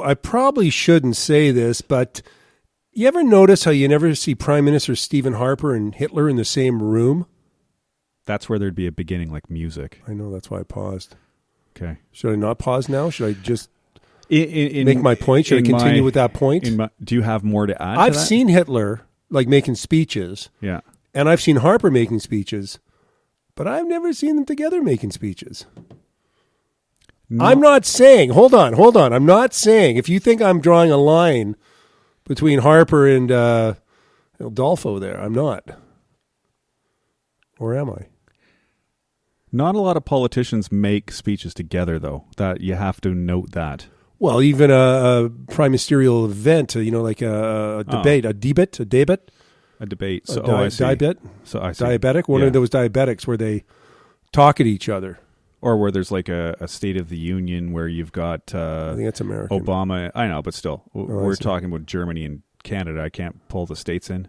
I probably shouldn't say this, but you ever notice how you never see Prime Minister Stephen Harper and Hitler in the same room? That's where there'd be a beginning, like music. I know, that's why I paused. Okay. Should I not pause now? Should I just make my point? Should I continue with that point? Do you have more to add? I've seen Hitler making speeches. Yeah. And I've seen Harper making speeches, but I've never seen them together making speeches. No. I'm not saying, hold on. I'm not saying, if you think I'm drawing a line between Harper and Adolfo there, I'm not. Or am I? Not a lot of politicians make speeches together, though. That you have to note that. Well, even a prime ministerial event, like a debate, a debate. A debate. So, I see. So I see. Diabetic? One of those diabetics where they talk at each other. Or where there's like a State of the Union where you've got I think that's American. Obama. I know, but still. We're talking about Germany and Canada. I can't pull the states in.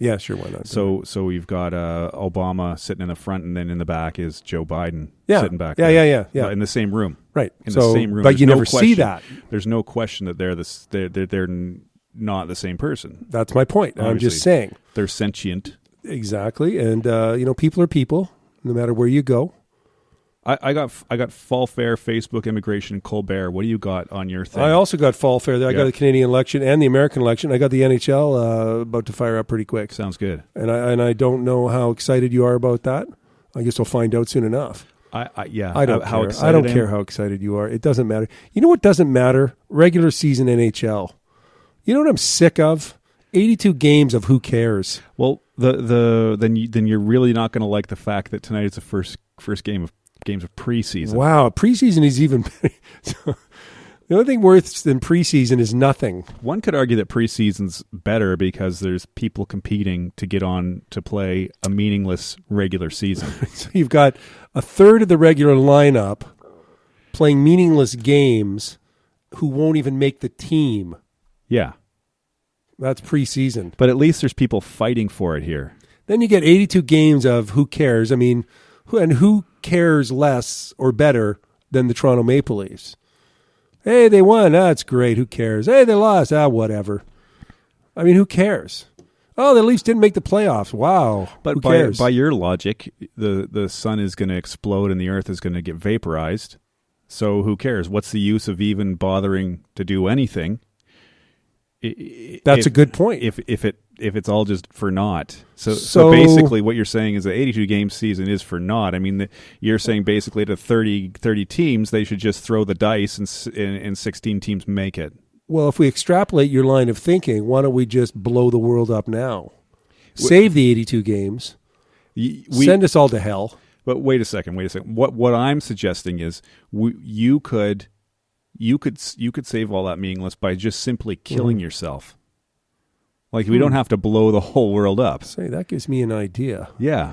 Yeah, sure, why not? So we've got Obama sitting in the front, and then in the back is Joe Biden sitting back there. Yeah. In the same room. Right. In the same room. But you never see that. There's no question that they're not the same person. That's my point. Obviously. I'm just saying. They're sentient. Exactly. And, people are people, no matter where you go. I got Fall Fair, Facebook, Immigration, Colbert. What do you got on your thing? I also got Fall Fair there. I got the Canadian election and the American election. I got the NHL about to fire up pretty quick. Sounds good. And I don't know how excited you are about that. I guess we'll find out soon enough. I don't care. I don't care how excited you are. It doesn't matter. You know what doesn't matter? Regular season NHL. You know what I'm sick of? 82 games of who cares. Well, then you're really not going to like the fact that tonight is the first games of preseason. Wow, preseason is even better. The only thing worse than preseason is nothing. One could argue that preseason's better because there's people competing to get on to play a meaningless regular season. So you've got a third of the regular lineup playing meaningless games who won't even make the team. Yeah. That's preseason. But at least there's people fighting for it here. Then you get 82 games of who cares. I mean, who cares less or better than the Toronto Maple Leafs? Hey, they won. That's great. Who cares? Hey, they lost. Whatever. I mean, who cares? Oh, the Leafs didn't make the playoffs. Wow. But who cares? By your logic, the sun is going to explode and the earth is going to get vaporized. So who cares? What's the use of even bothering to do anything? That's a good point. If it's all just for naught. So basically what you're saying is the 82 game season is for naught. I mean, you're saying basically to 30 teams, they should just throw the dice and 16 teams make it. Well, if we extrapolate your line of thinking, why don't we just blow the world up now? Save the 82 games. Send us all to hell. But wait a second. What I'm suggesting is you could save all that meaningless by just simply killing yourself. Like, we don't have to blow the whole world up. Say, that gives me an idea. Yeah.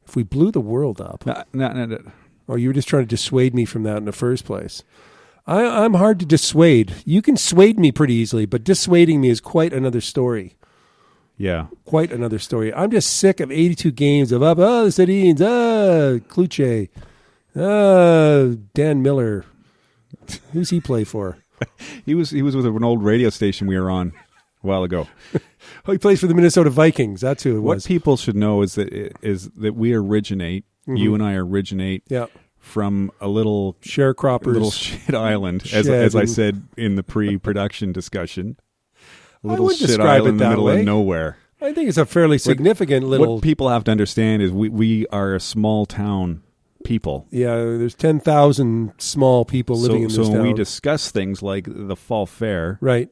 If we blew the world up. No. Or you were just trying to dissuade me from that in the first place. I'm hard to dissuade. You can sway me pretty easily, but dissuading me is quite another story. Yeah. Quite another story. I'm just sick of 82 games of the Sedins, Kluche, Dan Miller. Who's he play for? He was with an old radio station we were on a while ago. Oh, he plays for the Minnesota Vikings. That's who it was. What people should know is that we originate. Mm-hmm. You and I originate. Yeah. From a little sharecroppers, little shit island, as I said in the pre-production discussion. A little shit island in the middle of nowhere. I think it's a fairly significant little. What people have to understand is we are a small town people. Yeah, there's 10,000 small people living in this town. So when we discuss things like the Fall Fair, right,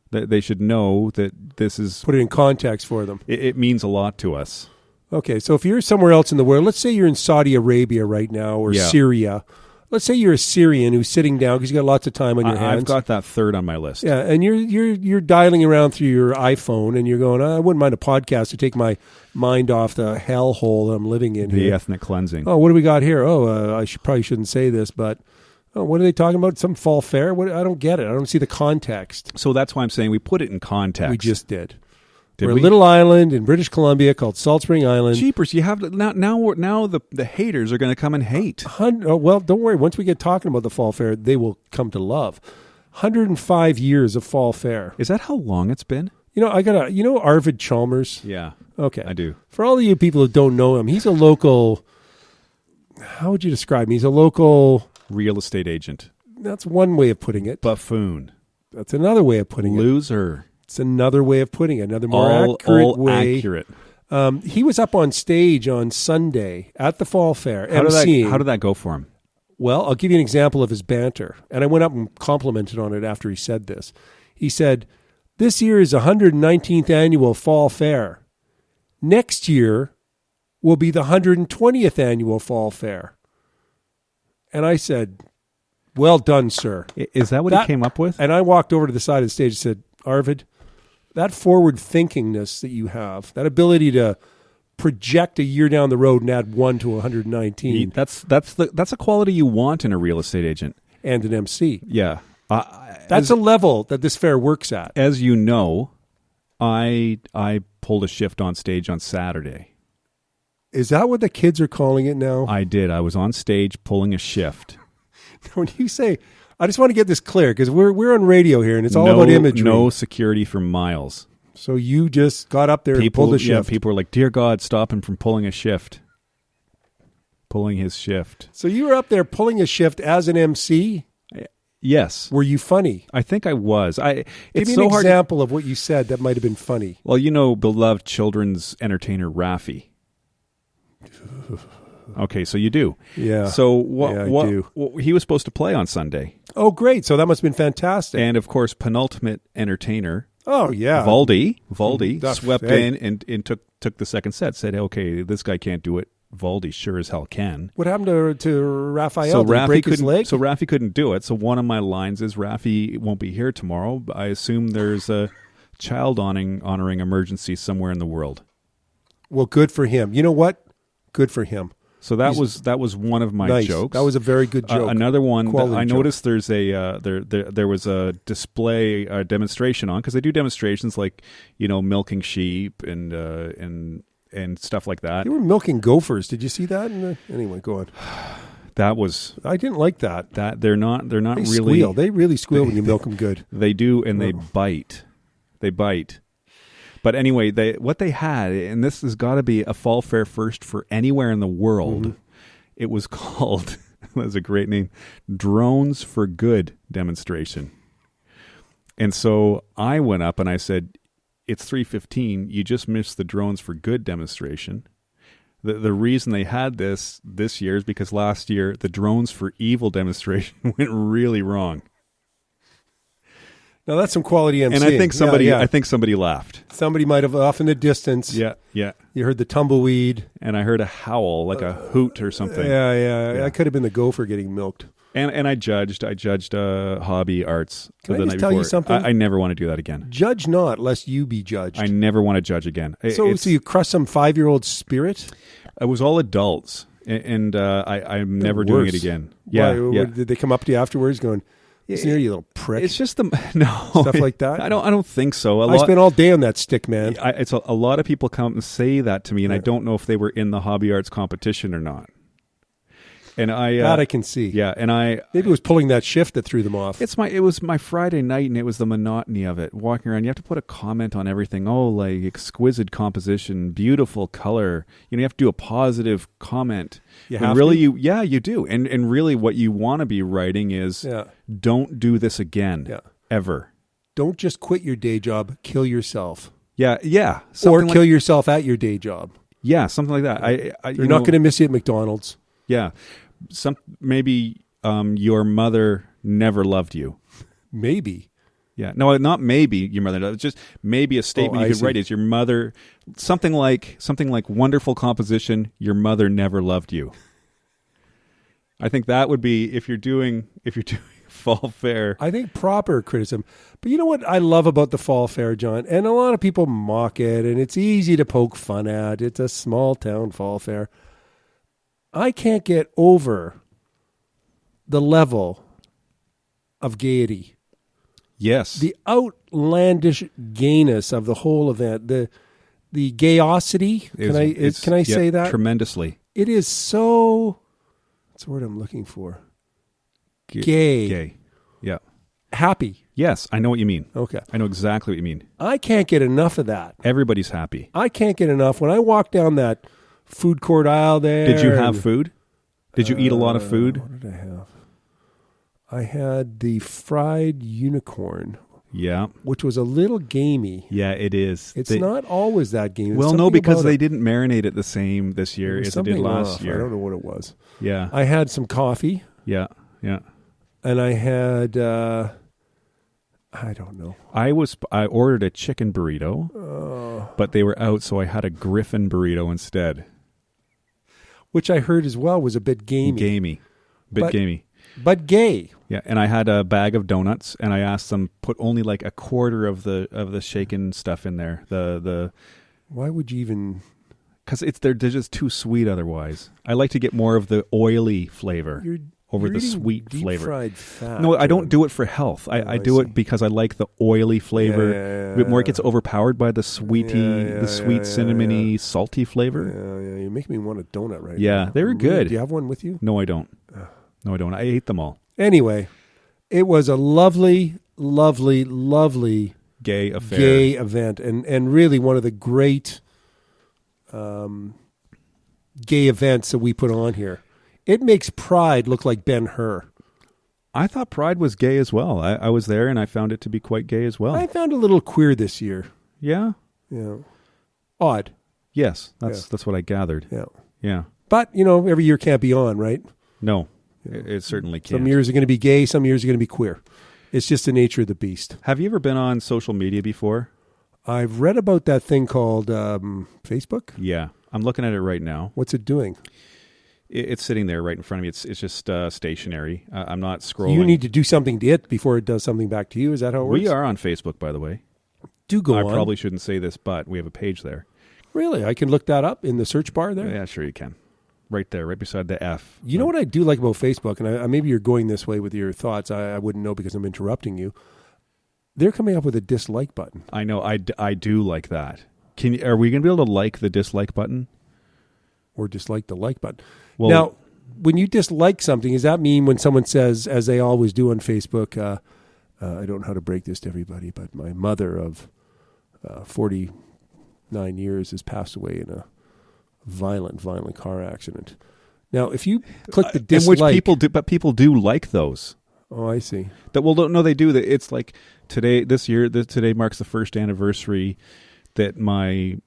that they should know that this is put it in context for them. It means a lot to us. Okay, so if you're somewhere else in the world, let's say you're in Saudi Arabia right now or Syria. Let's say you're a Syrian who's sitting down because you got lots of time on your hands. I've got that third on my list. Yeah, and you're dialing around through your iPhone and you're going, I wouldn't mind a podcast to take my mind off the hellhole that I'm living in here. The ethnic cleansing. Oh, what do we got here? Oh, I probably shouldn't say this, but what are they talking about? Some fall fair? I don't get it. I don't see the context. So that's why I'm saying we put it in context. We just did. We're a little island in British Columbia called Salt Spring Island. Jeepers, you have now the haters are going to come and hate. Well, don't worry. Once we get talking about the Fall Fair, they will come to love. 105 years of fall fair. Is that how long it's been? You know Arvid Chalmers? Yeah. Okay. I do. For all of you people who don't know him, he's a local, how would you describe him? He's a local... Real estate agent. That's one way of putting it. Buffoon. That's another way of putting it. Loser. It's another way of putting it. Another more accurate way. Accurate. He was up on stage on Sunday at the fall fair. How did that go for him? Well, I'll give you an example of his banter. And I went up and complimented on it after he said this. He said, "This year is 119th annual fall fair. Next year will be the 120th annual fall fair." And I said, "Well done, sir." Is that what he came up with? And I walked over to the side of the stage and said, "Arvid, that forward thinkingness that you have, that ability to project a year down the road and add 1 to 119. That's a quality you want in a real estate agent and an MC. Yeah, that's a level that this fair works at. As you know, I pulled a shift on stage on Saturday. Is that what the kids are calling it now? I did. I was on stage pulling a shift. When you say, I just want to get this clear because we're on radio here and it's all about imagery. No security for miles. So you just got up there and pulled a shift. Yeah, people were like, "Dear God, stop him from pulling a shift." Pulling his shift. So you were up there pulling a shift as an MC? Yes. Were you funny? I think I was. Give me an example of what you said that might have been funny. Well, you know, beloved children's entertainer Raffi. Okay, so you do. Yeah. So I do. He was supposed to play on Sunday. Oh, great. So that must have been fantastic. And, of course, penultimate entertainer. Oh, yeah. Valdi swept in and took the second set, said, "Okay, this guy can't do it. Valdi sure as hell can." What happened to Raphael? Did he break his leg? So Raffi couldn't do it. So one of my lines is, "Raffi won't be here tomorrow. I assume there's a child honoring emergency somewhere in the world." Well, good for him. You know what? Good for him. So that was one of my jokes. That was a very good joke. Another one. I noticed joke. there's there was a display demonstration on, because they do demonstrations like, you know, milking sheep and stuff like that. They were milking gophers. Did you see that? Anyway, go on. That was. I didn't like that. That they're not they really squeal. They really squeal when you milk them good. They do, and they bite. They bite. But anyway, what they had, and this has got to be a fall fair first for anywhere in the world. Mm-hmm. It was called, that's a great name, Drones for Good demonstration. And so I went up and I said, "It's 3:15. You just missed the Drones for Good demonstration." The reason they had this year is because last year the Drones for Evil demonstration went really wrong. Now that's some quality MCing. And I think somebody laughed. Somebody might have off in the distance. Yeah. You heard the tumbleweed, and I heard a howl, like a hoot or something. Yeah. That could have been the gopher getting milked. And I judged hobby arts the night before. Can I just before. tell you something? I never want to do that again. Judge not, lest you be judged. I never want to judge again. So you crushed some 5-year-old spirit? It was all adults, and I'm never doing it again. Yeah. Did they come up to you afterwards going, "Listen here, you little prick"? It's just stuff like that. I don't think so. I spent all day on that stick, man. It's a lot of people come and say that to me, and I don't know if they were in the hobby arts competition or not. And I can see. Yeah, and maybe it was pulling that shift that threw them off. It was my Friday night, and it was the monotony of it. Walking around, you have to put a comment on everything. Oh, like exquisite composition, beautiful color. You have to do a positive comment. You do. And really, what you want to be writing is, don't do this again, ever. Don't just quit your day job. Kill yourself. Yeah. Or kill yourself at your day job. Yeah, something like that. They're not going to miss you at McDonald's. Yeah. Maybe your mother never loved you. Maybe. Yeah. No, not maybe your mother. It's just maybe a statement you could write is your mother, something like wonderful composition, your mother never loved you. I think that would be if you're doing fall fair. I think proper criticism. But you know what I love about the fall fair, John? And a lot of people mock it, and it's easy to poke fun at. It's a small town fall fair. I can't get over the level of gaiety. Yes. The outlandish gayness of the whole event. The gayosity. Can I say that? Tremendously. It is so, what's the word I'm looking for? Gay. Yeah. happy. Yes, I know what you mean. Okay. I know exactly what you mean. I can't get enough of that. Everybody's happy. I can't get enough. When I walk down that food court aisle there. Did you have food? Did you eat a lot of food? What did I have? I had the fried unicorn. Yeah. Which was a little gamey. Yeah, it is. It's not always that gamey. Well, no, because they didn't marinate it the same this year as it did last year. I don't know what it was. Yeah. I had some coffee. Yeah, yeah. And I had, I don't know. I ordered a chicken burrito, but they were out, so I had a Griffin burrito instead. Which I heard as well was a bit gamey. Gamey. Gamey. But gay. Yeah, and I had a bag of donuts, and I asked them put only like a quarter of the shaken stuff in there. Why would you even? Because they're just too sweet otherwise. I like to get more of the oily flavor over the sweet deep flavor. Fried fat. No, I don't do it for health. I do it because I like the oily flavor. A bit more, it gets overpowered by the sweet cinnamony, salty flavor. Yeah. You make me want a donut right now. Yeah, they were good. Do you have one with you? No, I don't. No, I don't. I ate them all. Anyway, it was a lovely, lovely, lovely gay affair, gay event, and really one of the great gay events that we put on here. It makes Pride look like Ben-Hur. I thought Pride was gay as well. I was there, and I found it to be quite gay as well. I found it a little queer this year. Yeah? Yeah. Odd. Yes, that's what I gathered. Yeah. Yeah. But, every year can't be on, right? No. It certainly can't. Some years are going to be gay, some years are going to be queer. It's just the nature of the beast. Have you ever been on social media before? I've read about that thing called Facebook. Yeah. I'm looking at it right now. What's it doing? It's sitting there right in front of me. It's just stationary. I'm not scrolling. You need to do something to it before it does something back to you. Is that how it works? We are on Facebook, by the way. Do go on. I probably shouldn't say this, but we have a page there. Really? I can look that up in the search bar there? Yeah, sure you can. Right there, right beside the F. You know what I do like about Facebook, and maybe you're going this way with your thoughts. I wouldn't know because I'm interrupting you. They're coming up with a dislike button. I know. I do like that. Are we going to be able to like the dislike button? Or dislike the like button? Well, now, when you dislike something, does that mean when someone says, as they always do on Facebook, I don't know how to break this to everybody, but my mother of 49 years has passed away in a violent car accident. Now, if you click the dislike, in which people do like those. Oh, I see. They do. It's like today marks the first anniversary that my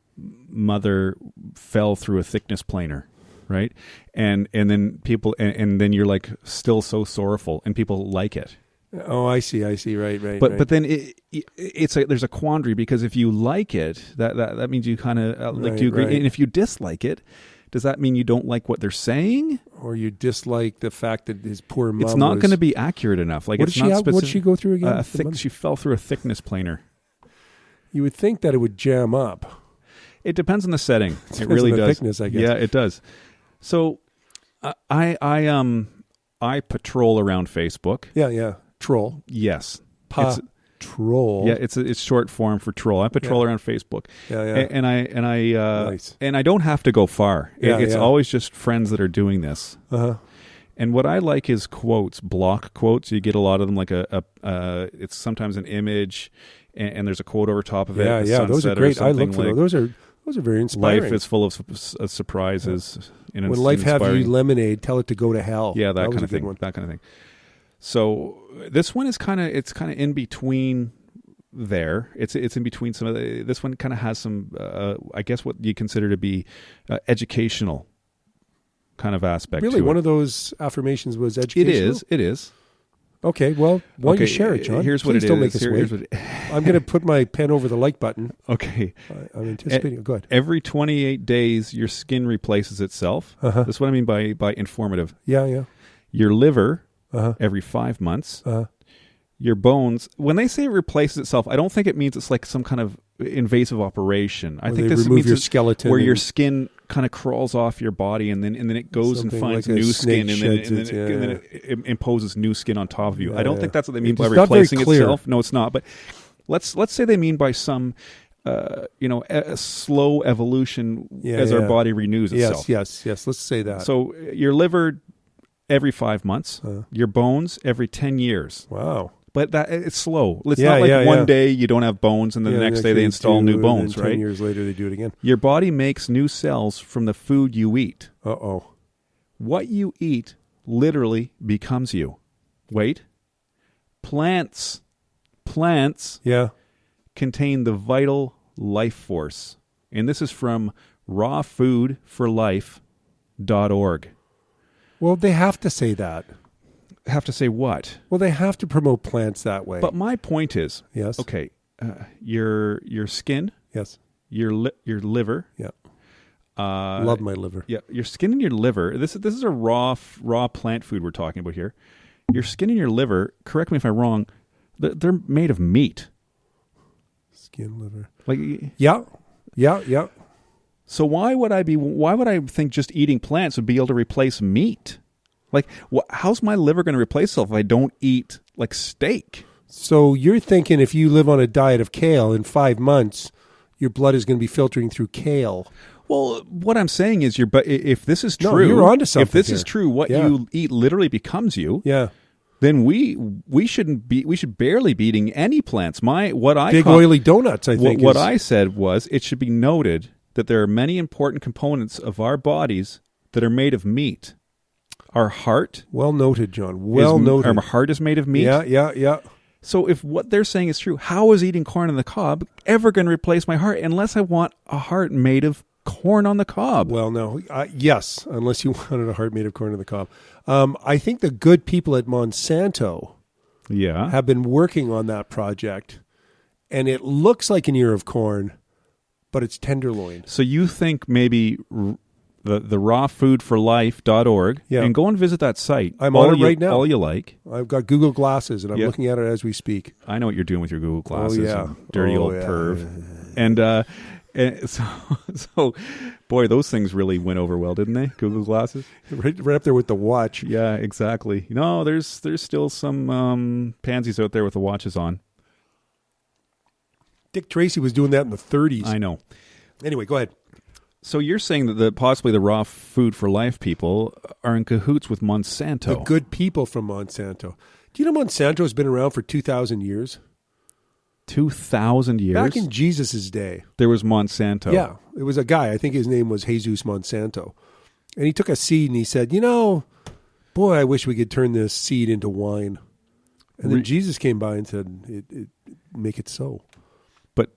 mother fell through a thickness planer, right? And then people and then you're like still so sorrowful, and people like it. Oh, I see. Right. But then there's a quandary, because if you like it, that means you kind of do you agree? Right. And if you dislike it, does that mean you don't like what they're saying, or you dislike the fact that his poor mom? It's not going to be accurate enough. Like, what did she go through again? She fell through a thickness planer. You would think that it would jam up. It depends on the setting. It really does. Thickness, I guess. Yeah, it does. So, I patrol around Facebook. Yeah. Troll. Yes. Troll. Yeah, it's short form for troll. I patrol around Facebook. Yeah. And I don't have to go far. It's Yeah. always just friends that are doing this. Uh-huh. And what I like is quotes, block quotes. You get a lot of them, like it's sometimes an image, and there's a quote over top of it. Yeah. Those are great. I look for those. Those are very inspiring. Life is full of surprises. When life have you lemonade, tell it to go to hell. Yeah, that kind of thing. That kind of thing. So this one is kind of in between there. It's in between some of the. This one kind of has some, I guess, what you consider to be educational kind of aspect. Really, to one it. of those affirmations was educational. It is. Okay, well, why don't you share it, John? Here's what Please it don't is. make us wait. I'm going to put my pen over the like button. Okay. I'm anticipating. Go ahead. Every 28 days, your skin replaces itself. Uh-huh. That's what I mean by informative. Yeah. Your liver, uh-huh. every 5 months. Uh-huh. Your bones, when they say it replaces itself, I don't think it means it's like some kind of invasive operation. I think this means your skeleton where your skin kind of crawls off your body, and then it goes and finds new skin, and then it imposes new skin on top of you. I don't think that's what they mean by replacing itself. No, it's not. But let's say they mean by some a slow evolution as our body renews itself. Yes. Let's say that. So your liver every 5 months, your bones every 10 years. Wow. but it's slow. It's not like one day you don't have bones and then the next day they install new bones, and right? 10 years later they do it again. Your body makes new cells from the food you eat. Uh-oh. What you eat literally becomes you. Wait. Plants contain the vital life force. And this is from rawfoodforlife.org. Well, they have to say that. Have to say what? Well, they have to promote plants that way. But my point is, yes. Okay, your skin, yes, your liver, yeah, love my liver. Yeah, your skin and your liver. This is a raw plant food we're talking about here. Your skin and your liver. Correct me if I'm wrong. They're made of meat. Skin, liver. Like yeah. So why would I think just eating plants would be able to replace meat? Like, how's my liver going to replace itself if I don't eat, like, steak? So you're thinking if you live on a diet of kale in 5 months, your blood is going to be filtering through kale. Well, what I'm saying is, if this is true, you're onto something. If this here. is true, what you eat literally becomes you. Yeah. Then we should barely be eating any plants. Oily donuts, I think. What I said was it should be noted that there are many important components of our bodies that are made of meat. Our heart. Well noted, John. Well noted. Our heart is made of meat. Yeah. So if what they're saying is true, how is eating corn on the cob ever going to replace my heart unless I want a heart made of corn on the cob? Well, no. Yes, unless you wanted a heart made of corn on the cob. I think the good people at Monsanto have been working on that project, and it looks like an ear of corn, but it's tenderloin. So you think maybe the rawfoodforlife.org, and go and visit that site. I'm on it right now. All you like. I've got Google glasses, and I'm looking at it as we speak. I know what you're doing with your Google glasses. Oh, yeah. Dirty old perv. And so, boy, those things really went over well, didn't they? Google glasses, right up there with the watch. Yeah, exactly. No, there's still some pansies out there with the watches on. Dick Tracy was doing that in the 30s. I know. Anyway, go ahead. So you're saying that possibly the Raw Food for Life people are in cahoots with Monsanto. The good people from Monsanto. Do you know Monsanto has been around for 2,000 years? 2,000 years? Back in Jesus' day. There was Monsanto. Yeah. It was a guy. I think his name was Jesus Monsanto. And he took a seed and he said, boy, I wish we could turn this seed into wine. And then Jesus came by and said, make it so. But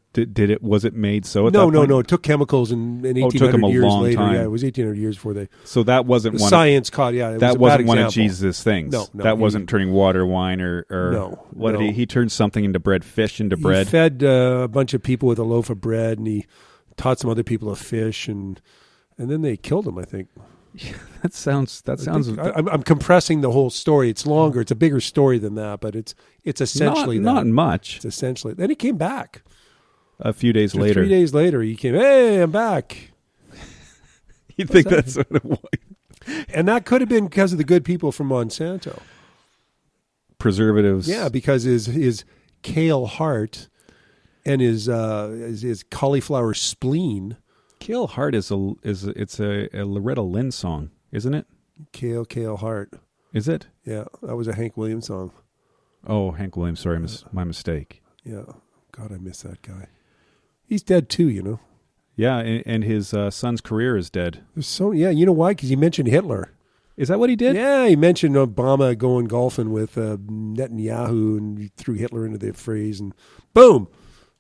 was it made so at that point? No. It took chemicals and 1,800 it took them a years long later. time. Yeah, it was 1,800 years before they... So that wasn't one science caught, that wasn't one of Jesus' things. No. That wasn't turning water, wine, or no. What did he turned something into bread, fish into bread? He fed a bunch of people with a loaf of bread, and he taught some other people to fish, and then they killed him, I think. Yeah, that sounds. I'm compressing the whole story. It's longer. It's a bigger story than that, but it's essentially not much. It's essentially. Then he came back. A few days later. 3 days later, he came, hey, I'm back. You think that's what it was? And that could have been because of the good people from Monsanto. Preservatives. Yeah, because his kale heart and his cauliflower spleen. Kale heart is a Loretta Lynn song, isn't it? Kale heart. Is it? Yeah, that was a Hank Williams song. Oh, Hank Williams. Sorry, my mistake. Yeah. God, I miss that guy. He's dead too, Yeah, and his son's career is dead. You know why? Because he mentioned Hitler. Is that what he did? Yeah, he mentioned Obama going golfing with Netanyahu, and he threw Hitler into the phrase, and boom,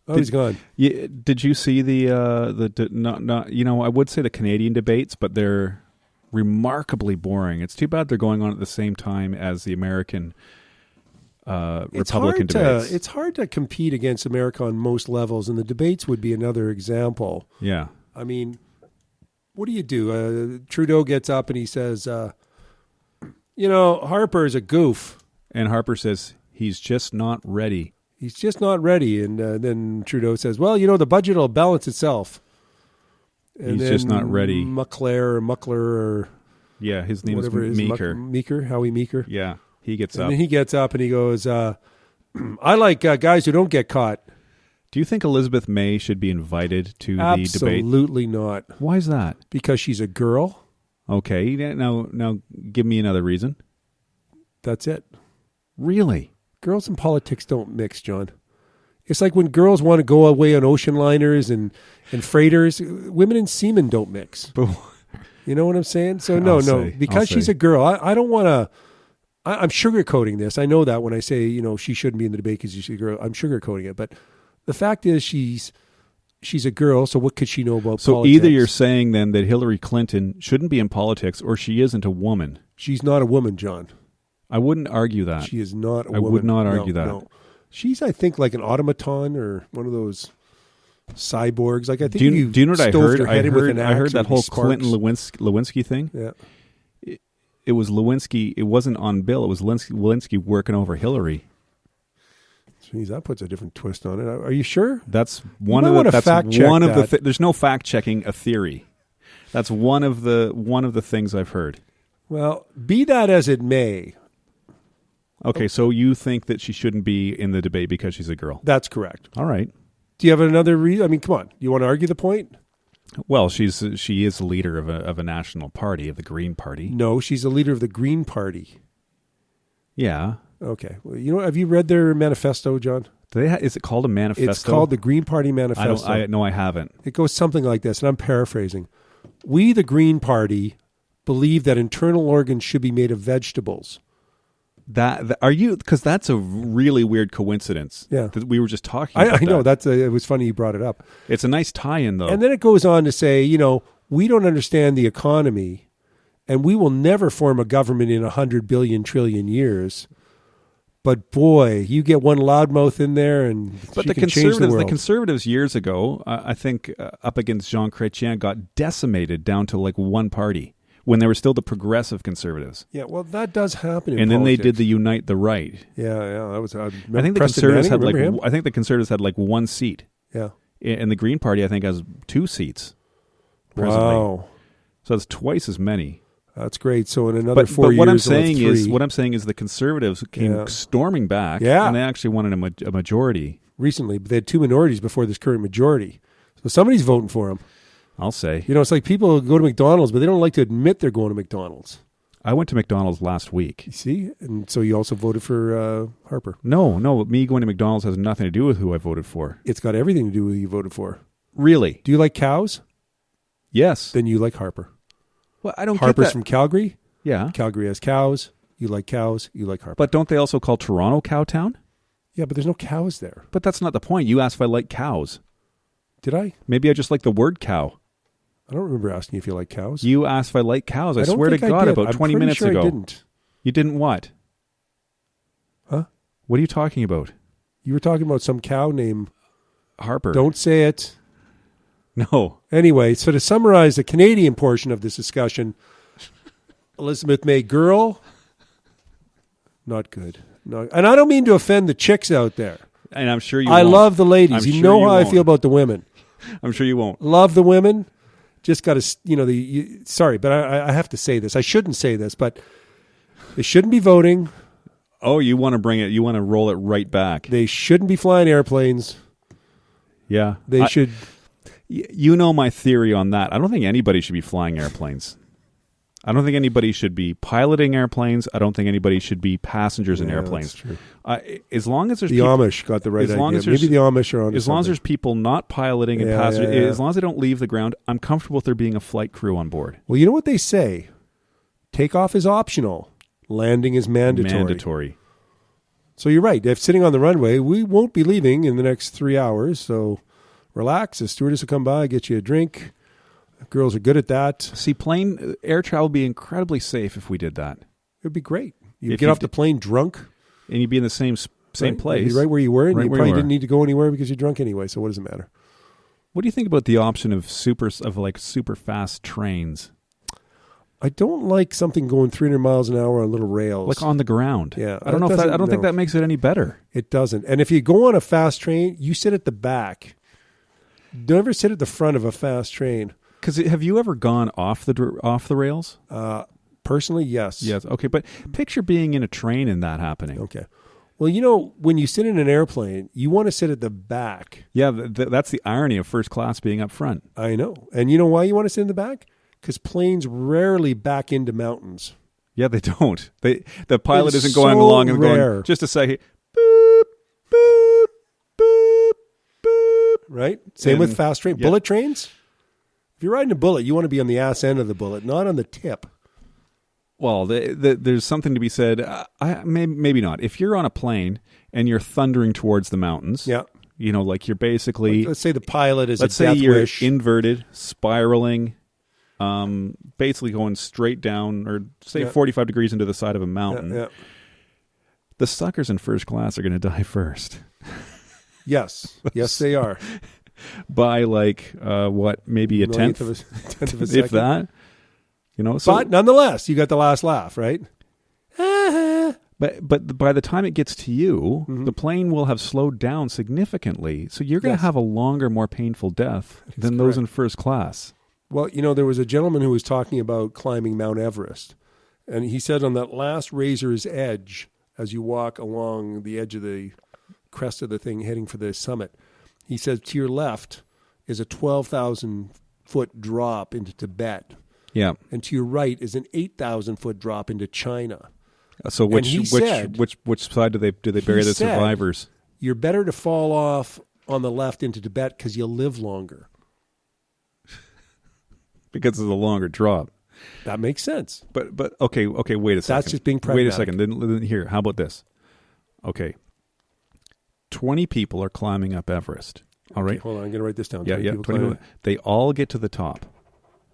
he's gone. Did you see I would say the Canadian debates, but they're remarkably boring. It's too bad they're going on at the same time as the American Republican debates. It's hard to compete against America on most levels, and the debates would be another example. Yeah. I mean, what do you do? Trudeau gets up and he says, Harper is a goof. And Harper says, he's just not ready. He's just not ready. And then Trudeau says, well, the budget will balance itself. And he's just not ready. Muckler. Yeah, his name is Meeker. Howie Meeker. Yeah. He gets up. And then he gets up and he goes, I like guys who don't get caught. Do you think Elizabeth May should be invited to the debate? Absolutely not. Why is that? Because she's a girl. Okay. Now give me another reason. That's it. Really? Girls and politics don't mix, John. It's like when girls want to go away on ocean liners and freighters, women and seamen don't mix. You know what I'm saying? So no, because she's a girl, I don't want to. I'm sugarcoating this. I know that when I say she shouldn't be in the debate because she's a girl, I'm sugarcoating it. But the fact is, she's a girl. So what could she know about politics? So either you're saying then that Hillary Clinton shouldn't be in politics, or she isn't a woman. She's not a woman, John. I wouldn't argue that. She is not a woman. I would not argue that. No. She's, I think, like an automaton or one of those cyborgs. Like I think do you know what I heard? I heard that whole Sparks. Clinton Lewinsky thing. Yeah, it was Lewinsky. It wasn't on Bill. It was Lewinsky working over Hillary. Jeez, that puts a different twist on it. Are you sure? That's one of the. That's one of the. There's no fact checking a theory. That's one of the things I've heard. Well, be that as it may. Okay, so you think that she shouldn't be in the debate because she's a girl? That's correct. All right. Do you have another reason? I mean, come on. You want to argue the point? Well, she is the leader of a national party, of the Green Party. No, she's the leader of the Green Party. Yeah. Okay. Well, have you read their manifesto, John? Is it called a manifesto? It's called the Green Party Manifesto. No, I haven't. It goes something like this, and I'm paraphrasing. We, the Green Party, believe that internal organs should be made of vegetables. Because that's a really weird coincidence. Yeah, that we were just talking about. I know it was funny you brought it up. It's a nice tie-in, though. And then it goes on to say, we don't understand the economy, and we will never form a government in 100 billion trillion years. But boy, you get one loudmouth in there, and the conservatives years ago, I think up against Jean Chrétien, got decimated down to like one party. When they were still the progressive conservatives. Yeah, well, that does happen in and politics. Then they did the Unite the Right. Yeah, that was. I think the conservatives had like one seat. Yeah, and the Green Party I think has 2 seats. Presently. Wow, so it's twice as many. That's great. So in another 4 years, what I'm saying is the conservatives came storming back. Yeah, and they actually wanted a majority recently, but they had 2 minorities before this current majority. So somebody's voting for them. I'll say. It's like people go to McDonald's, but they don't like to admit they're going to McDonald's. I went to McDonald's last week. You see? And so you also voted for Harper. No. Me going to McDonald's has nothing to do with who I voted for. It's got everything to do with who you voted for. Really? Do you like cows? Yes. Then you like Harper. Well, I don't Harper's get that. from Calgary? Yeah. Calgary has cows. You like cows. You like Harper. But don't they also call Toronto Cowtown? Yeah, but there's no cows there. But that's not the point. You asked if I like cows. Did I? Maybe I just like the word cow. I don't remember asking you if you like cows. You asked if I like cows. I swear to God, about 20 minutes ago. I didn't. You didn't what? Huh? What are you talking about? You were talking about some cow named Harper. Don't say it. No. Anyway, so to summarize the Canadian portion of this discussion, Elizabeth May, girl, not good. No, and I don't mean to offend the chicks out there. And I'm sure you I won't. love the ladies. You know how I feel about the women. I'm sure you won't. Love the women. Just got to, sorry, but I have to say this. I shouldn't say this, but they shouldn't be voting. Oh, you want to bring it, you want to roll it right back. They shouldn't be flying airplanes. Yeah. They should. You know my theory on that. I don't think anybody should be flying airplanes. I don't think anybody should be piloting airplanes. I don't think anybody should be passengers in airplanes. That's true. As long as there's the Amish got the right idea. Maybe the Amish are on. As long as there's people not piloting and passengers, as long as they don't leave the ground, I'm comfortable with there being a flight crew on board. Well, you know what they say: takeoff is optional, landing is mandatory. So you're right. If sitting on the runway, we won't be leaving in the next 3 hours. So relax. The stewardess will come by, get you a drink. Girls are good at that. See, air travel would be incredibly safe if we did that. It would be great. You'd get off the plane drunk. And you'd be in the same place. You'd be right where you were, and you probably didn't need to go anywhere because you're drunk anyway, so what does it matter? What do you think about the option of super fast trains? I don't like something going 300 miles an hour on little rails. Like on the ground. Yeah. I don't think that makes it any better. It doesn't. And if you go on a fast train, you sit at the back. Don't ever sit at the front of a fast train. Because have you ever gone off the rails? Personally, yes. Yes. Okay, but picture being in a train and that happening. Okay. Well, when you sit in an airplane, you want to sit at the back. Yeah, that's the irony of first class being up front. I know. And you know why you want to sit in the back? Because planes rarely back into mountains. Yeah, they don't. The pilot isn't going along and going just to say, right? Same with fast train. Yeah. Bullet trains. If you're riding a bullet, you want to be on the ass end of the bullet, not on the tip. Well, there's something to be said. Maybe not. If you're on a plane and you're thundering towards the mountains, Yeah. Like you're basically... Let's say the pilot is let's a death say you're wish. inverted, spiraling, basically going straight down, or say 45 degrees into the side of a mountain. Yeah. The suckers in first class are going to die first. Yes. Yes, they are. By maybe a tenth of a second. if that. So, but nonetheless, you got the last laugh, right? But by the time it gets to you, the plane will have slowed down significantly. So you're going to have a longer, more painful death than those in first class. Well, there was a gentleman who was talking about climbing Mount Everest. And he said on that last razor's edge, as you walk along the edge of the crest of the thing heading for the summit, he says to your left is a 12,000-foot drop into Tibet. Yeah. And to your right is an 8,000-foot drop into China. So which side do they bury the survivors? You're better to fall off on the left into Tibet because you'll live longer. Because it's a longer drop. That makes sense. But okay, wait a second. That's just being pragmatic. Wait a second. Then here, how about this? Okay. 20 people are climbing up Everest. All right. Okay, hold on, I'm going to write this down. Yeah. 20 people. They all get to the top.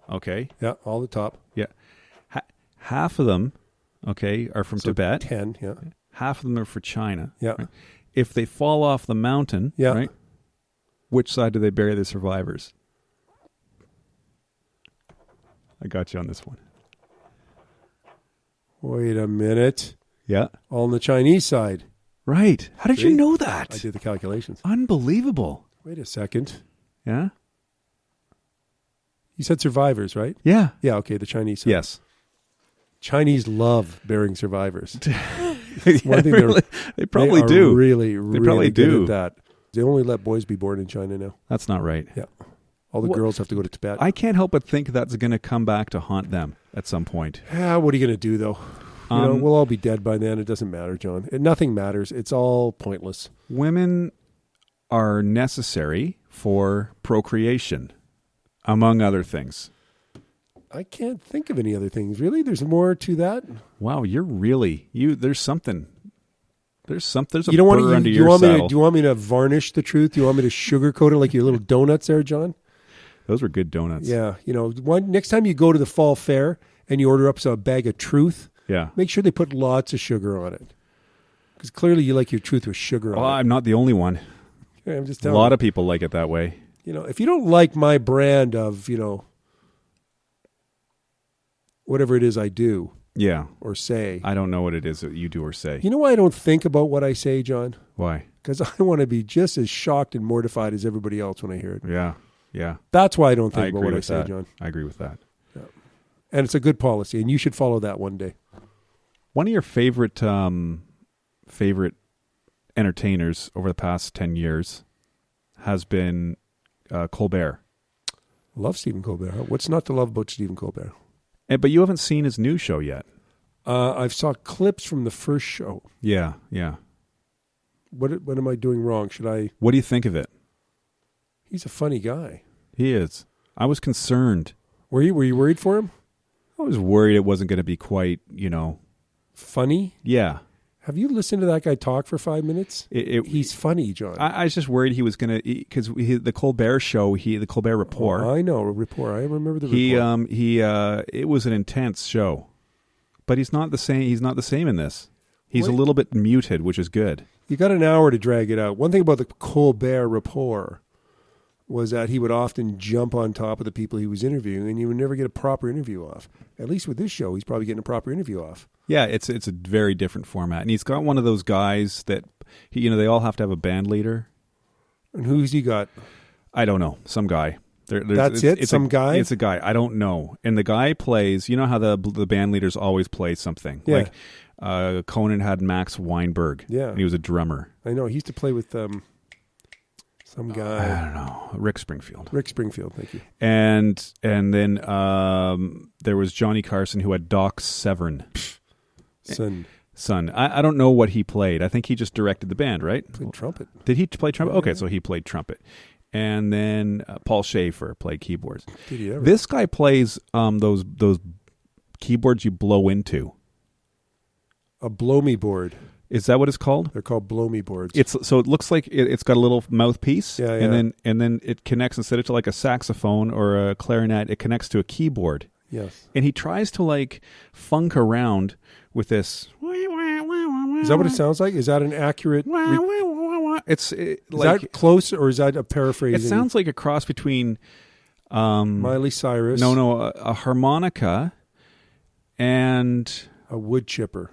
Okay. Yeah, all the top. Yeah. Half of them, okay, are from Tibet. 10, yeah. Half of them are for China. Yeah. Right? If they fall off the mountain, right, which side do they bury the survivors? I got you on this one. Wait a minute. Yeah. All on the Chinese side. Right. How did you know that? I did the calculations. Unbelievable. Wait a second. Yeah? You said survivors, right? Yeah. Yeah, okay, the Chinese side. Yes. Chinese love burying survivors. One thing they probably do. Really, they probably good do. at that. They only let boys be born in China now. That's not right. Yeah. All the girls have to go to Tibet. I can't help but think that's going to come back to haunt them at some point. Yeah, what are you going to do, though? We'll all be dead by then. It doesn't matter, John. Nothing matters. It's all pointless. Women are necessary for procreation, among other things. I can't think of any other things. Really? There's more to that? Wow, there's something. There's a you don't burr under your saddle. Do you want me to varnish the truth? Do you want me to sugarcoat it like your little donuts there, John? Those were good donuts. Yeah. Next time you go to the fall fair and you order up a bag of truth, make sure they put lots of sugar on it. Because clearly you like your truth with sugar on it. I'm not the only one. Okay, I'm just telling you. A lot of people like it that way. If you don't like my brand of, whatever it is I do or say. I don't know what it is that you do or say. You know why I don't think about what I say, John? Why? Because I want to be just as shocked and mortified as everybody else when I hear it. Yeah. That's why I don't think about what I say, John. I agree with that. Yeah. And it's a good policy, and you should follow that one day. One of your favorite entertainers over the past 10 years has been Colbert. Love Stephen Colbert. What's not to love about Stephen Colbert? But you haven't seen his new show yet. I've saw clips from the first show. Yeah. What am I doing wrong? What do you think of it? He's a funny guy. He is. I was concerned. Were you worried for him? I was worried it wasn't going to be quite, funny? Yeah. Have you listened to that guy talk for 5 minutes? He's funny, John. I was just worried he was going to, because the Colbert show, the Colbert Report. I know, Report. I remember the Report. It was an intense show, but he's not the same. He's not the same in this. He's a little bit muted, which is good. You got an hour to drag it out. One thing about the Colbert Report was that he would often jump on top of the people he was interviewing, and you would never get a proper interview off. At least with this show, he's probably getting a proper interview off. Yeah, it's a very different format, and he's got one of those guys that they all have to have a band leader. And who's he got? I don't know, some guy. That's it. Some guy. It's a guy. I don't know. And the guy plays. You know how the band leaders always play something. Yeah. Like Conan had Max Weinberg. Yeah, and he was a drummer. I know. He used to play with some guy. I don't know. Rick Springfield. Thank you. And then there was Johnny Carson, who had Doc Severn. Son. I don't know what he played. I think he just directed the band, right? Played trumpet. Did he play trumpet? Yeah. Okay, so he played trumpet. and then Paul Schaefer played keyboards. Did he ever? This guy plays those keyboards you blow into. A blow me board. Is that what it's called? They're called blow me boards. So it looks like it's got a little mouthpiece, Yeah, and then it connects, instead of to like a saxophone or a clarinet, it connects to a keyboard. Yes. And he tries to like funk around with this. Is that what it sounds like? Is that an accurate? Is that close, or is that a paraphrase? It sounds like a cross between Miley Cyrus. No, a harmonica and a wood chipper.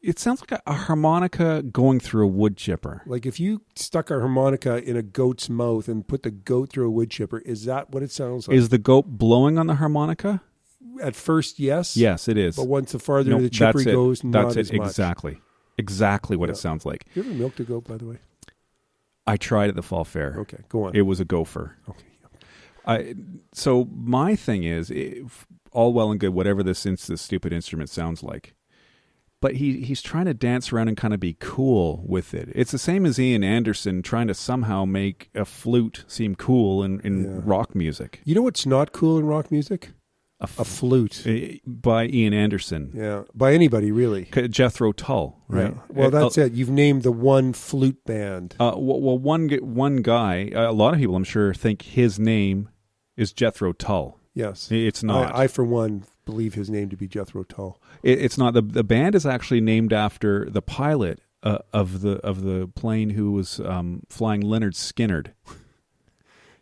It sounds like a harmonica going through a wood chipper. Like if you stuck a harmonica in a goat's mouth and put the goat through a wood chipper, is that what it sounds like? Is the goat blowing on the harmonica? At first, yes. Yes, it is. But once the farther the chipper goes, not that's as it. much. Exactly what it sounds like. You ever milked a goat, by the way? I tried at the fall fair. Okay, go on. It was a gopher. Okay. So my thing is, all well and good, whatever this stupid instrument sounds like. But he's trying to dance around and kind of be cool with it. It's the same as Ian Anderson trying to somehow make a flute seem cool in rock music. You know what's not cool in rock music? A flute. By Ian Anderson. Yeah, by anybody, really. Jethro Tull, right? Yeah. Well, that's it. You've named the one flute band. Well, one guy, a lot of people, I'm sure, think his name is Jethro Tull. Yes. It's not. I for one, believe his name to be Jethro Tull. It's not. The band is actually named after the pilot of the plane who was flying Leonard Skinner.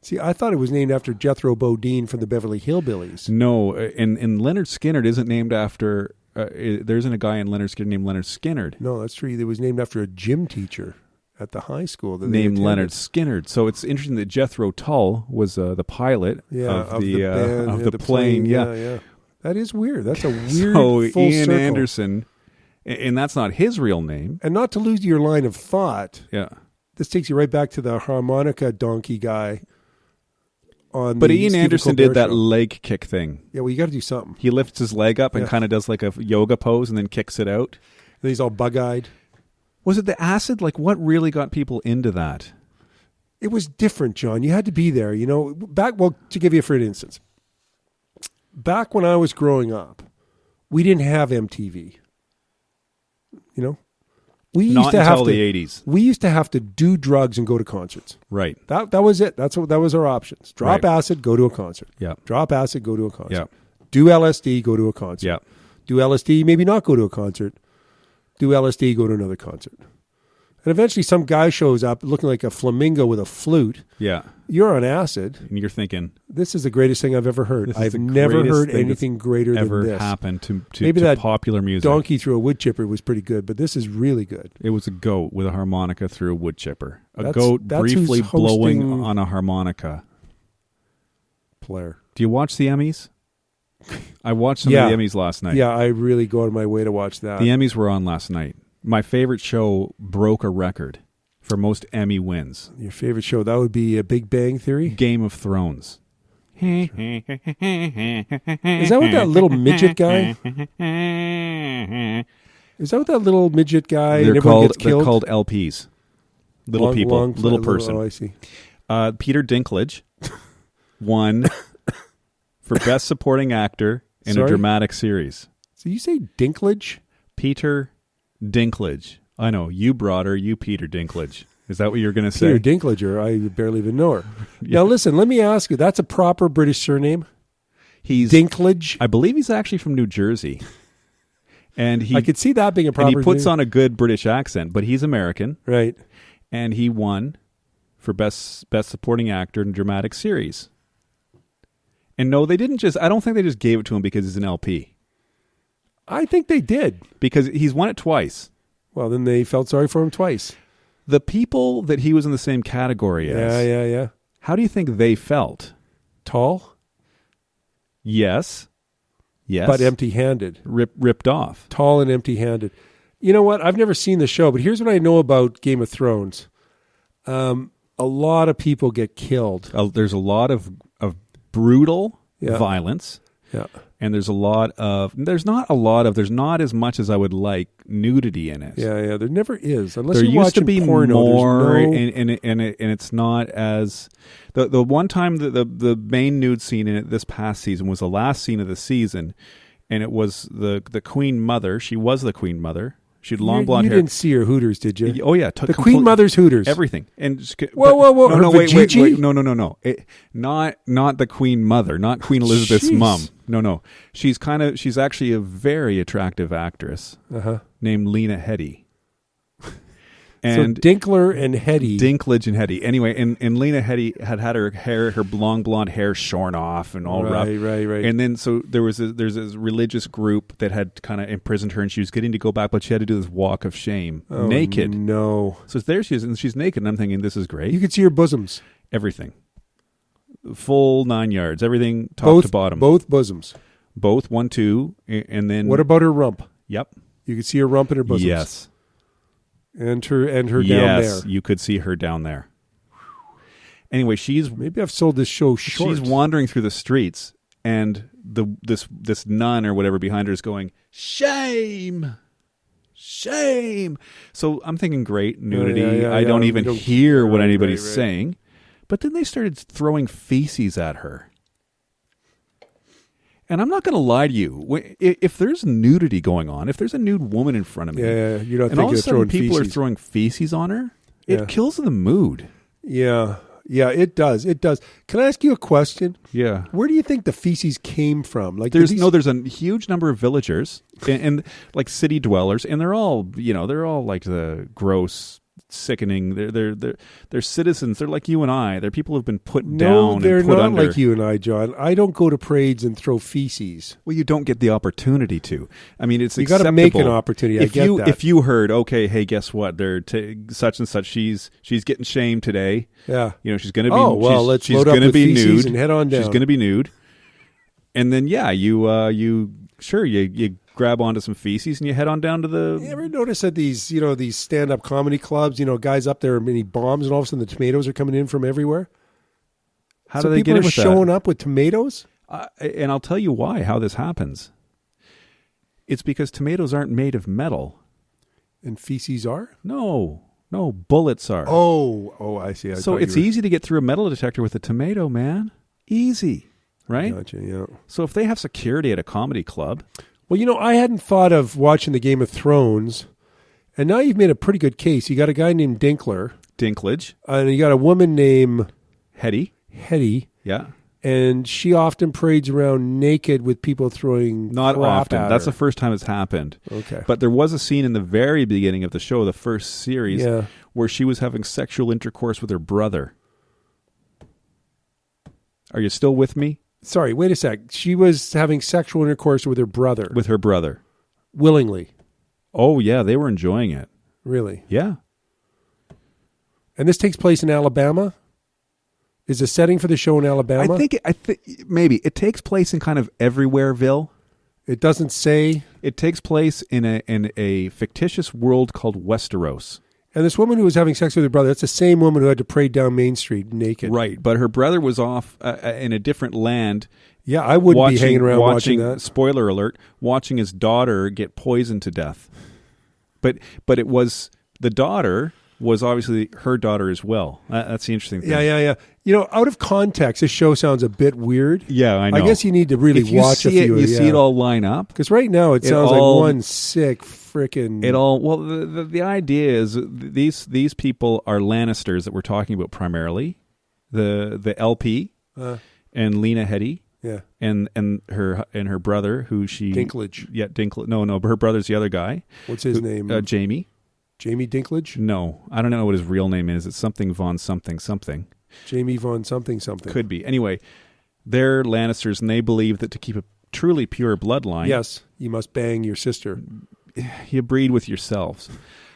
See, I thought it was named after Jethro Bodine from the Beverly Hillbillies. No, and Leonard Skinner isn't named after. There isn't a guy in Leonard Skinner named Leonard Skinner. No, that's true. It was named after a gym teacher at the high school that named Leonard Skinner. So it's interesting that Jethro Tull was the pilot of the plane. Yeah, that is weird. That's a weird. So full Ian circle. Anderson, and that's not his real name. And not to lose your line of thought. Yeah, this takes you right back to the harmonica donkey guy. But Ian Anderson did that leg kick thing. Yeah, well, you got to do something. He lifts his leg up and kind of does like a yoga pose and then kicks it out. And he's all bug-eyed. Was it the acid? Like, what really got people into that? It was different, John. You had to be there. You know, to give you for an instance, back when I was growing up, we didn't have MTV. You know? Not until the 80s. We used to have to do drugs and go to concerts. Right. That was it. That was our options. Drop acid, go to a concert. Yeah. Drop acid, go to a concert. Yeah. Do LSD, go to a concert. Yeah. Do LSD, maybe not go to a concert. Do LSD, go to another concert. And eventually some guy shows up looking like a flamingo with a flute. Yeah. You're on acid. And you're thinking, this is the greatest thing I've ever heard. I've never heard anything greater than this. Ever happened to maybe that popular music. Donkey through a wood chipper was pretty good, but this is really good. It was a goat with a harmonica through a wood chipper. A goat briefly blowing on a harmonica. Player. Do you watch the Emmys? I watched some of the Emmys last night. Yeah, I really go out of my way to watch that. The Emmys were on last night. My favorite show broke a record for most Emmy wins. Your favorite show, that would be a Big Bang Theory? Game of Thrones. Is that what that little midget guy? Is that what that little midget guy? They're called LPs. Little people. Little person. Oh, I see. Peter Dinklage won for Best Supporting Actor in a Dramatic Series. So you say Dinklage? Peter Dinklage. I know. You brought her. You Peter Dinklage. Is that what you're going to say? Peter Dinklage. I barely even know her. Yeah. Now, listen, let me ask you. That's a proper British surname? He's Dinklage? I believe he's actually from New Jersey. And I could see that being a proper name. And he puts on a good British accent, but he's American. Right. And he won for Best Supporting Actor in a Dramatic Series. And no, they didn't I don't think they just gave it to him because he's an LP. I think they did. Because he's won it twice. Well, then they felt sorry for him twice. The people that he was in the same category as. Yeah. How do you think they felt? Tall? Yes. But empty-handed. Ripped off. Tall and empty-handed. You know what? I've never seen the show, but here's what I know about Game of Thrones. A lot of people get killed. There's a lot of brutal violence. Yeah. and there's not as much as I would like nudity in it. Yeah, there never is. Unless there you're used to watching be porno, more, there's no... and it's not as the one time the main nude scene in it this past season was the last scene of the season, and it was the Queen Mother. She was the Queen Mother. She had long blonde hair. You didn't see her Hooters, did you? Oh yeah, the Queen Mother's Hooters. Everything. And whoa! No, wait, no. Not the Queen Mother, not Queen Elizabeth's mom. No. She's actually a very attractive actress named Lena Headey. And so Dinkler and Headey. Dinklage and Headey. Anyway, and Lena Headey had her long blonde hair shorn off and all rough. Right. And then so there's this religious group that had kind of imprisoned her, and she was getting to go back, but she had to do this walk of shame, naked. No. So there she is, and she's naked, and I'm thinking, this is great. You could see her bosoms. Everything. Full 9 yards. Everything top to bottom. Both bosoms. Both, 1, 2, and then... What about her rump? Yep. You could see her rump and her bosoms. Yes. And her down there. Yes, you could see her down there. Anyway, maybe I've sold this show short. She's wandering through the streets, and this nun or whatever behind her is going, shame, shame. So I'm thinking, great nudity. I don't even hear what anybody's saying. But then they started throwing feces at her. And I'm not going to lie to you. If there's nudity going on, if there's a nude woman in front of me, you're not and all of a sudden people feces. are throwing feces on her, it kills the mood. Yeah, it does. It does. Can I ask you a question? Yeah. Where do you think the feces came from? Like, there's a huge number of villagers and like city dwellers, and they're all like the gross, sickening. They're citizens. They're like you and I. They're people who've been put down. They're and put not under. like you and I, John. I don't go to parades and throw feces. Well, you don't get the opportunity to. I mean, it's you got to make an opportunity. If you heard, okay, hey, guess what? They're such and such. She's getting shamed today. Yeah, she's going to be. Oh well, let's she's load up with feces nude and head on down. She's going to be nude, and then you grab onto some feces and you head on down to the... You ever notice that these stand-up comedy clubs, guys up there are mini bombs, and all of a sudden the tomatoes are coming in from everywhere? How do they get in with that? People are showing up with tomatoes? And I'll tell you how this happens. It's because tomatoes aren't made of metal. And feces are? No, bullets are. Oh, I see. So it's easy to get through a metal detector with a tomato, man. Easy, right? Gotcha, yeah. So if they have security at a comedy club... Well, I hadn't thought of watching the Game of Thrones, and now you've made a pretty good case. You got a guy named Dinklage. And you got a woman named... Headey. Yeah. And she often parades around naked with people throwing Not crap often. at That's her. the first time it's happened. Okay. But there was a scene in the very beginning of the show, the first series, where she was having sexual intercourse with her brother. Are you still with me? Sorry, wait a sec. She was having sexual intercourse with her brother. With her brother. Willingly. Oh, yeah, they were enjoying it. Really? Yeah. And this takes place in Alabama? Is the setting for the show in Alabama? I think maybe. It takes place in kind of everywhereville. It doesn't say? It takes place in a fictitious world called Westeros. And this woman who was having sex with her brother, that's the same woman who had to parade down Main Street naked. Right, but her brother was off in a different land. Yeah, I wouldn't be hanging around watching that. Spoiler alert, watching his daughter get poisoned to death. But it was, the daughter was obviously her daughter as well. That's the interesting thing. Yeah. Out of context, this show sounds a bit weird. Yeah, I know. I guess you need to really watch a few. You see it all line up. Because right now it sounds like one sick freaking... The idea is these people are Lannisters that we're talking about primarily. The LP and Lena Headey. Yeah. And her brother, who she... Dinklage. Yeah, Dinklage. No, but her brother's the other guy. What's his name? Jamie. Jamie Dinklage? No, I don't know what his real name is. It's something Von something. Jamie Von something. Could be. Anyway, they're Lannisters, and they believe that to keep a truly pure bloodline... Yes, you must bang your sister. You breed with yourselves.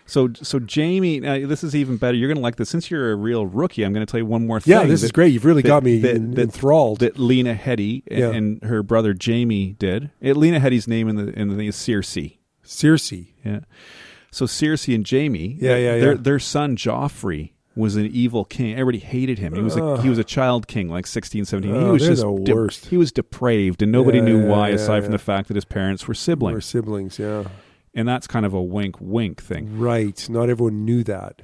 So Jamie, this is even better. You're going to like this. Since you're a real rookie, I'm going to tell you one more thing. Yeah, this is great. You've really got me enthralled. That Lena Headey and her brother Jamie did. Lena Headey's name in the thing is Cersei. Cersei. Yeah. So Cersei and Jamie, their son Joffrey was an evil king. Everybody hated him. He was a child king, like 16, 17. He was just the worst. He was depraved, and nobody knew why, aside from the fact that his parents were siblings. We're siblings, yeah. And that's kind of a wink thing. Right. Not everyone knew that.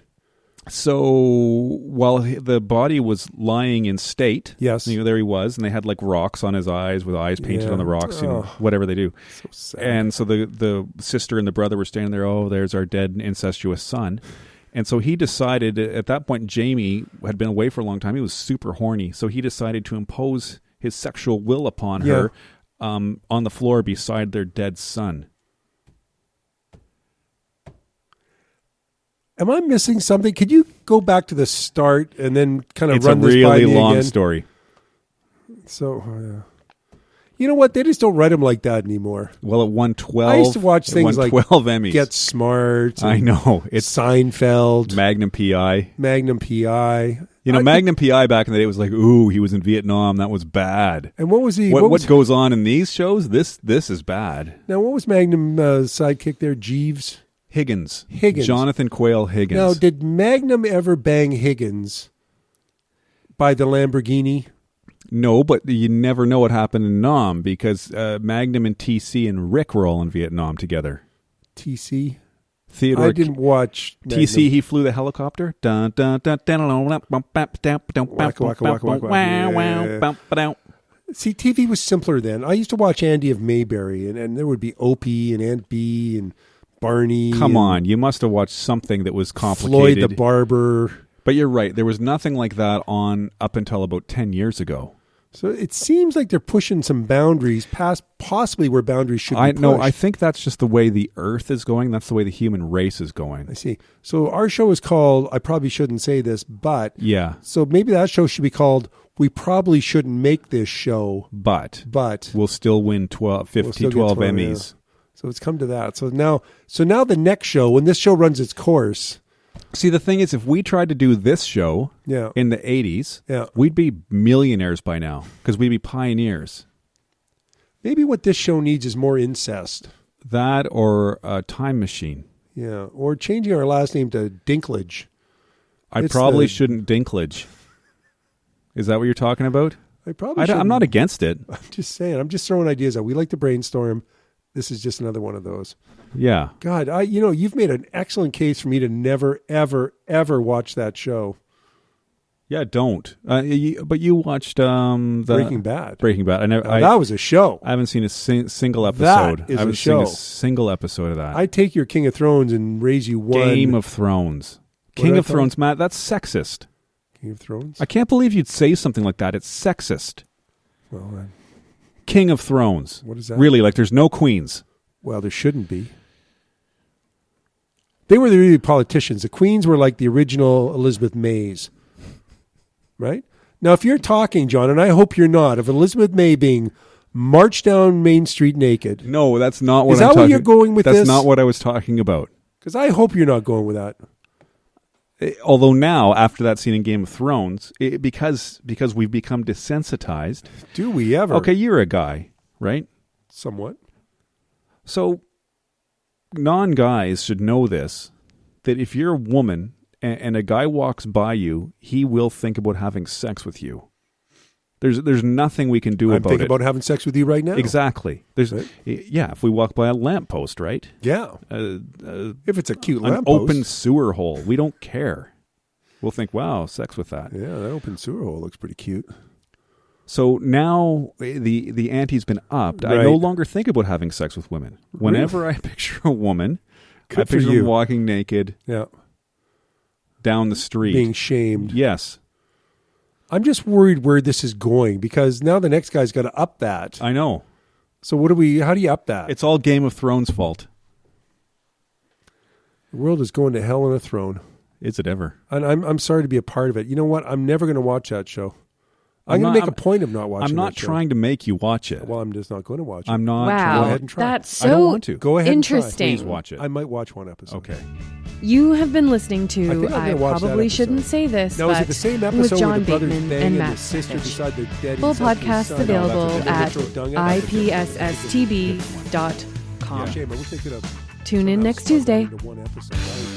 So while the body was lying in state, yes, there he was, and they had like rocks on his eyes with eyes painted on the rocks, whatever they do. So sad. And so the sister and the brother were standing there. Oh, there's our dead incestuous son. And so he decided, at that point, Jamie had been away for a long time. He was super horny, so he decided to impose his sexual will upon her on the floor beside their dead son. Am I missing something? Could you go back to the start and then kind of run this by me again? It's a really long story. So, you know what? They just don't write them like that anymore. Well, it won 12. I used to watch things like 12 Emmys. Get Smart. I know. It's Seinfeld. Magnum P.I. Magnum P.I. Magnum P.I. back in the day was like, ooh, he was in Vietnam. That was bad. And what was he? What goes on in these shows? This is bad. Now, what was Magnum sidekick there? Jeeves? Higgins. Higgins. Jonathan Quayle Higgins. Now, did Magnum ever bang Higgins by the Lamborghini? No, but you never know what happened in Nam because Magnum and TC and Rick were all in Vietnam together. TC? Theodore. I didn't watch Magnum. TC, he flew the helicopter. Dun, dun, dun, dun, See, TV was simpler then. I used to watch Andy of Mayberry, and there would be Opie and Aunt Bee and Barney. Come on, you must have watched something that was complicated. Floyd the Barber. But you're right. There was nothing like that on up until about 10 years ago. So it seems like they're pushing some boundaries past possibly where boundaries should be pushed. No, I think that's just the way the Earth is going. That's the way the human race is going. I see. So our show is called, I probably shouldn't say this, but. Yeah. So maybe that show should be called, we probably shouldn't make this show. But. We'll still win 12 Emmys. Yeah. So it's come to that. So now the next show, when this show runs its course. See, the thing is, if we tried to do this show in the 80s, we'd be millionaires by now because we'd be pioneers. Maybe what this show needs is more incest. That or a time machine. Yeah, or changing our last name to Dinklage. I probably shouldn't Dinklage. Is that what you're talking about? I'm not against it. I'm just saying. I'm just throwing ideas out. We like to brainstorm. This is just another one of those. Yeah. God, you've made an excellent case for me to never, ever, ever watch that show. Yeah, don't. But you watched Breaking Bad. Breaking Bad. That was a show. I haven't seen a single episode. That is I haven't a show. seen a single episode of that. I'd take your King of Thrones and raise you one. Game of Thrones. King of Thrones, Matt, that's sexist. King of Thrones? I can't believe you'd say something like that. It's sexist. Well, King of Thrones. What is that? Really, like there's no queens. Well, there shouldn't be. They were the really politicians. The queens were like the original Elizabeth Mays. Right? Now, if you're talking, John, and I hope you're not, of Elizabeth May being marched down Main Street naked. No, that's not what I'm talking about. Is that where you're going with this? That's not what I was talking about. Because I hope you're not going with that. Although now, after that scene in Game of Thrones, because we've become desensitized. Do we ever? Okay, you're a guy, right? Somewhat. So, non-guys should know this, that if you're a woman and a guy walks by you, he will think about having sex with you. There's nothing we can do about it. I'm thinking about having sex with you right now. Exactly. If we walk by a lamppost, right? Yeah. If it's a cute an lamppost. open sewer hole, we don't care. We'll think, wow, sex with that. Yeah, that open sewer hole looks pretty cute. So now the ante's been upped. Right. I no longer think about having sex with women. Whenever I picture a woman, I picture them walking naked down the street. Being shamed. Yes. I'm just worried where this is going because now the next guy's got to up that. I know. So how do you up that? It's all Game of Thrones' fault. The world is going to hell on a throne. Is it ever? And I'm sorry to be a part of it. You know what? I'm never going to watch that show. I'm going to make a point of not watching it. I'm not trying to make you watch it. Well, I'm just not going to watch it. I'm not. Wow. Go ahead and try. That's so I don't want to. Go ahead interesting. And try. Please watch it. I might watch one episode. Okay. You have been listening I to, think I'm gonna watch that probably episode. shouldn't say this, Now, but is it the same episode with where John the brothers Bateman bang and and Matt the sister Steffich. beside their dead Full incestuous podcasts son? available That's at a literal dung up. ipsstb.com. Shame. I wish they could have Tune in next Tuesday. into one episode.